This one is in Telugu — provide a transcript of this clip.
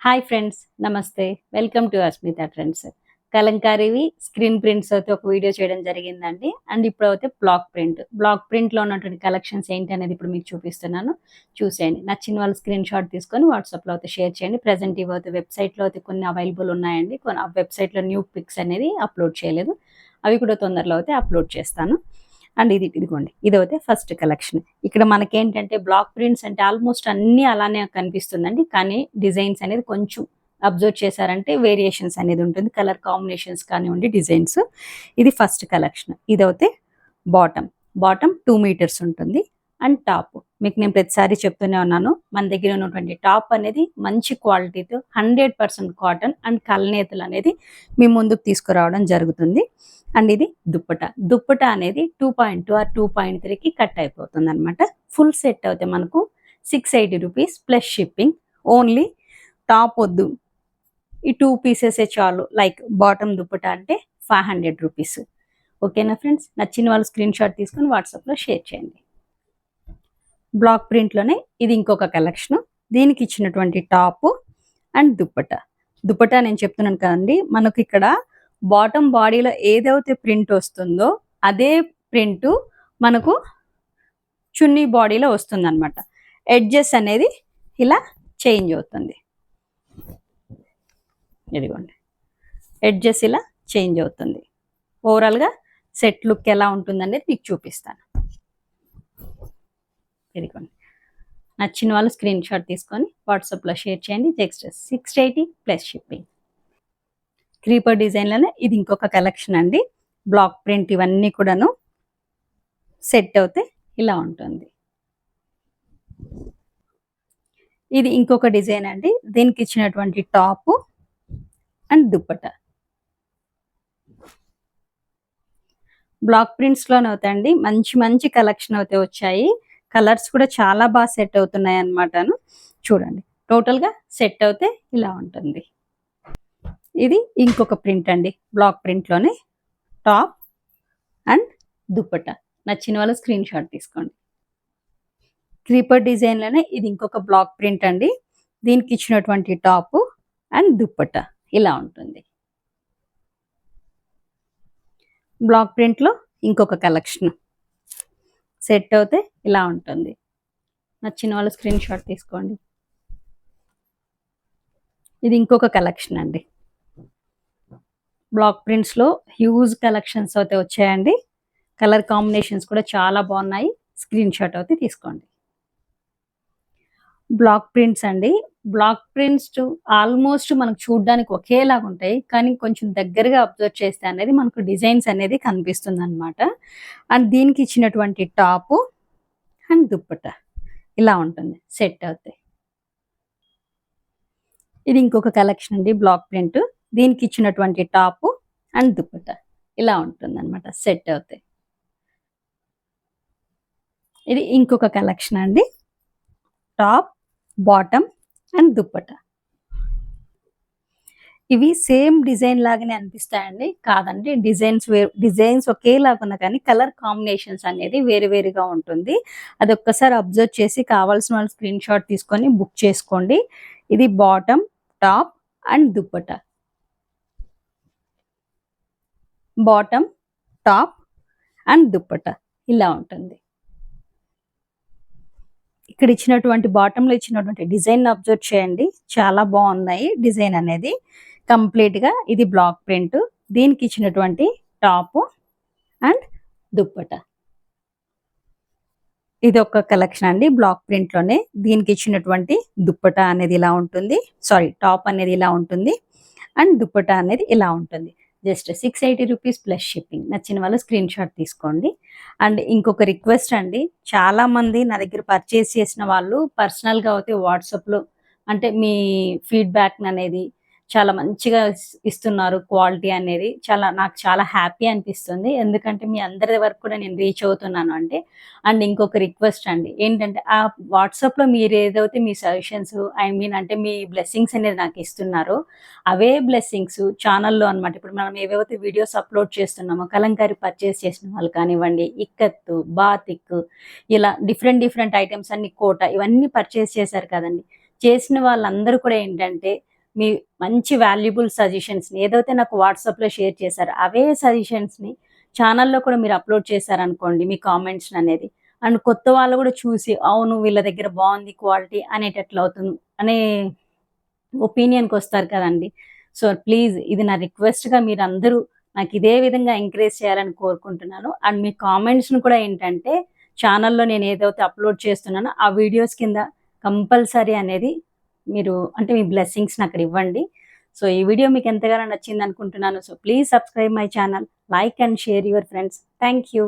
హాయ్ ఫ్రెండ్స్, నమస్తే. Welcome to Asmita trends. కలంకారీవి స్క్రీన్ ప్రింట్స్ అయితే ఒక వీడియో చేయడం జరిగిందండి. అండ్ ఇప్పుడైతే బ్లాక్ ప్రింట్‌లో ఉన్నటువంటి కలెక్షన్స్ ఏంటి అనేది ఇప్పుడు మీకు చూపిస్తున్నాను. చూసేయండి. నచ్చిన వాళ్ళు స్క్రీన్ షాట్ తీసుకొని వాట్సాప్‌లో అయితే షేర్ చేయండి. ప్రెజెంట్ ఇవైతే వెబ్‌సైట్‌లో అయితే కొన్ని అవైలబుల్ ఉన్నాయండి. కొన్ని ఆ వెబ్‌సైట్‌లో న్యూ పిక్స్ అనేది అప్‌లోడ్ చేయలేదు. అవి కూడా తొందరలో అయితే అప్‌లోడ్ చేస్తాను. అండ్ ఇదిగోండి, ఇదైతే ఫస్ట్ కలెక్షన్. ఇక్కడ మనకేంటంటే బ్లాక్ ప్రింట్స్ అంటే ఆల్మోస్ట్ అన్నీ అలానే కనిపిస్తుందండి. కానీ డిజైన్స్ అనేది కొంచెం అబ్జర్వ్ చేశారంటే వేరియేషన్స్ అనేది ఉంటుంది. కలర్ కాంబినేషన్స్ కానివ్వండి, డిజైన్స్. ఇది ఫస్ట్ కలెక్షన్. ఇదైతే బాటమ్ 2 మీటర్స్ ఉంటుంది. అండ్ టాప్ మీకు నేను ప్రతిసారి చెప్తూనే ఉన్నాను, మన దగ్గర ఉన్నటువంటి టాప్ అనేది మంచి క్వాలిటీతో 100% కాటన్ అండ్ కల్నేతలు అనేది మీ ముందుకు తీసుకురావడం జరుగుతుంది. అండ్ ఇది దుప్పట అనేది 2.2 ఆర్ 2.3కి కట్ అయిపోతుంది అనమాట. ఫుల్ సెట్ అయితే మనకు 680 rupees plus shipping. Only top వద్దు, ఈ 2 పీసెసే చాలు, లైక్ బాటమ్ దుప్పట అంటే 500 రూపీస్. ఓకేనా ఫ్రెండ్స్? నచ్చిన వాళ్ళు స్క్రీన్ షాట్ తీసుకొని వాట్సాప్లో షేర్ చేయండి. బ్లాక్ ప్రింట్లోనే ఇది ఇంకొక కలెక్షన్. దీనికి ఇచ్చినటువంటి టాప్ అండ్ దుప్పట నేను చెప్తున్నాను కదండి, మనకు ఇక్కడ బాటమ్ బాడీలో ఏదైతే ప్రింట్ వస్తుందో అదే ప్రింట్ మనకు చున్నీ బాడీలో వస్తుంది అనమాట. ఎడ్జెస్ అనేది ఇలా చేంజ్ అవుతుంది. ఇదిగోండి, ఎడ్జెస్ ఇలా చేంజ్ అవుతుంది. ఓవరాల్గా సెట్ లుక్ ఎలా ఉంటుంది అనేది మీకు చూపిస్తాను. ఇదిగోండి, నచ్చిన వాళ్ళు స్క్రీన్ షాట్ తీసుకొని వాట్సాప్లో షేర్ చేయండి. Just 680 plus shipping. క్రీపర్ డిజైన్లోనే ఇది ఇంకొక కలెక్షన్ అండి. బ్లాక్ ప్రింట్ ఇవన్నీ కూడాను సెట్ అవుతే ఇలా ఉంటుంది. ఇది ఇంకొక డిజైన్ అండి. దీనికి ఇచ్చినటువంటి టాప్ అండ్ దుప్పట బ్లాక్ ప్రింట్స్లోనే అవుతాయండి. మంచి మంచి కలెక్షన్ అయితే వచ్చాయి. కలర్స్ కూడా చాలా బాగా సెట్ అవుతున్నాయి అన్నమాటను. చూడండి, టోటల్గా సెట్ అవుతే ఇలా ఉంటుంది. ఇది ఇంకొక ప్రింట్ అండి. బ్లాక్ ప్రింట్లోనే టాప్ అండ్ దుప్పట. నచ్చిన వాళ్ళు స్క్రీన్ షాట్ తీసుకోండి. క్రీపర్ డిజైన్లోనే ఇది ఇంకొక బ్లాక్ ప్రింట్ అండి. దీనికి ఇచ్చినటువంటి టాప్ అండ్ దుప్పట ఇలా ఉంటుంది. బ్లాక్ ప్రింట్లో ఇంకొక కలెక్షన్ సెట్ అవుతే ఇలా ఉంటుంది. నచ్చిన వాళ్ళు స్క్రీన్ షాట్ తీసుకోండి. ఇది ఇంకొక కలెక్షన్ అండి. బ్లాక్ ప్రింట్స్లో హ్యూజ్ కలెక్షన్స్ అయితే వచ్చాయండి. కలర్ కాంబినేషన్స్ కూడా చాలా బాగున్నాయి. స్క్రీన్ షాట్ అయితే తీసుకోండి. బ్లాక్ ప్రింట్స్ అండి. బ్లాక్ ప్రింట్స్ ఆల్మోస్ట్ మనకు చూడడానికి ఒకేలాగా ఉంటాయి, కానీ కొంచెం దగ్గరగా అబ్జర్వ్ చేస్తే అనేది మనకు డిజైన్స్ అనేది కనిపిస్తుంది అనమాట. అండ్ దీనికి ఇచ్చినటువంటి టాప్ అండ్ దుప్పట ఇలా ఉంటుంది. సెట్ అవుతాయి. ఇది ఇంకొక కలెక్షన్ అండి. బ్లాక్ ప్రింట్, దీనికి ఇచ్చినటువంటి టాప్ అండ్ దుప్పట ఇలా ఉంటుంది అనమాట. సెట్ అవుతాయి. ఇది ఇంకొక కలెక్షన్ అండి. Top, bottom and dupatta. ఇవి సేమ్ డిజైన్ లాగానే అనిపిస్తాయండి. కాదండి, డిజైన్స్ ఒకేలాగా ఉన్నా కానీ కలర్ కాంబినేషన్స్ అనేది వేరుగా ఉంటుంది. అది ఒక్కసారి అబ్జర్వ్ చేసి కావాల్సిన వాళ్ళు స్క్రీన్ షాట్ తీసుకొని బుక్ చేసుకోండి. ఇది bottom, top and dupatta. Bottom, top and dupatta ఇలా ఉంటుంది. ఇక్కడ ఇచ్చినటువంటి బాటంలో ఇచ్చినటువంటి డిజైన్ అబ్జర్వ్ చేయండి. చాలా బాగున్నాయి డిజైన్ అనేది. కంప్లీట్గా ఇది బ్లాక్ ప్రింట్. దీనికి ఇచ్చినటువంటి టాప్ అండ్ దుప్పట. ఇది ఒక కలెక్షన్ అండి. బ్లాక్ ప్రింట్లోనే దీనికి ఇచ్చినటువంటి దుప్పట అనేది ఇలా ఉంటుంది. సారీ, టాప్ అనేది ఇలా ఉంటుంది అండ్ దుప్పట అనేది ఇలా ఉంటుంది. Just 680 rupees plus shipping. నచ్చిన వాళ్ళు స్క్రీన్ షాట్ తీసుకోండి. అండ్ ఇంకొక రిక్వెస్ట్ అండి, చాలామంది నా దగ్గర పర్చేస్ చేసిన వాళ్ళు పర్సనల్గా అయితే వాట్సాప్లో అంటే మీ ఫీడ్బ్యాక్ అనేది చాలా మంచిగా ఇస్తున్నారు. క్వాలిటీ అనేది నాకు చాలా హ్యాపీ అనిపిస్తుంది. ఎందుకంటే మీ అందరి వరకు కూడా నేను రీచ్ అవుతున్నాను అంటే. అండ్ ఇంకొక రిక్వెస్ట్ అండి ఏంటంటే, ఆ వాట్సాప్లో మీరు ఏదైతే మీ సజెషన్స్ అంటే మీ బ్లెస్సింగ్స్ అనేది నాకు ఇస్తున్నారో అవే బ్లెస్సింగ్స్ ఛానల్లో అనమాట. ఇప్పుడు మనం ఏవేవైతే వీడియోస్ అప్లోడ్ చేస్తున్నామో, కలంకారీ పర్చేస్ చేసిన వాళ్ళు కానివ్వండి, ఇక్కత్తు, బాతిక్, ఇలా డిఫరెంట్ ఐటమ్స్ అన్ని, కోట, ఇవన్నీ పర్చేస్ చేశారు కదండి. చేసిన వాళ్ళందరూ కూడా ఏంటంటే మీ మంచి వాల్యుబుల్ సజెషన్స్‌ని ఏదైతే నాకు వాట్సాప్‌లో షేర్ చేశారో అవే సజెషన్స్‌ని ఛానల్‌లో కూడా మీరు అప్‌లోడ్ చేశారనుకోండి మీ కామెంట్స్‌ననేది. అండ్ కొత్త వాళ్ళు గూడా చూసి అవును వీళ్ళ దగ్గర బావుంది క్వాలిటీ అనేటట్లవుతుంది అనే ఒపీనియన్‌కొస్తారు కదండీ! సో, ప్లీజ్ ఇది నా రిక్వెస్ట్‌గా మీరందరూ నాకిదే విధంగా ఎంకరేజ్ చేయాలని కోరుకుంటున్నాను. అండ్ మీ కామెంట్స్‌ని కూడా ఏంటంటే ఛానల్‌లో నేనేదైతే అప్‌లోడ్ చేస్తున్నానో ఆ వీడియోస్ కింద కంపల్సరీ అనేది మీరు అంటే మీ బ్లెస్సింగ్స్‌ని అక్కడ ఇవ్వండి. సో, ఈ వీడియో మీకు ఎంతగానో నచ్చిందనుకుంటున్నాను. So, please subscribe my channel, like and share your friends. Thank you.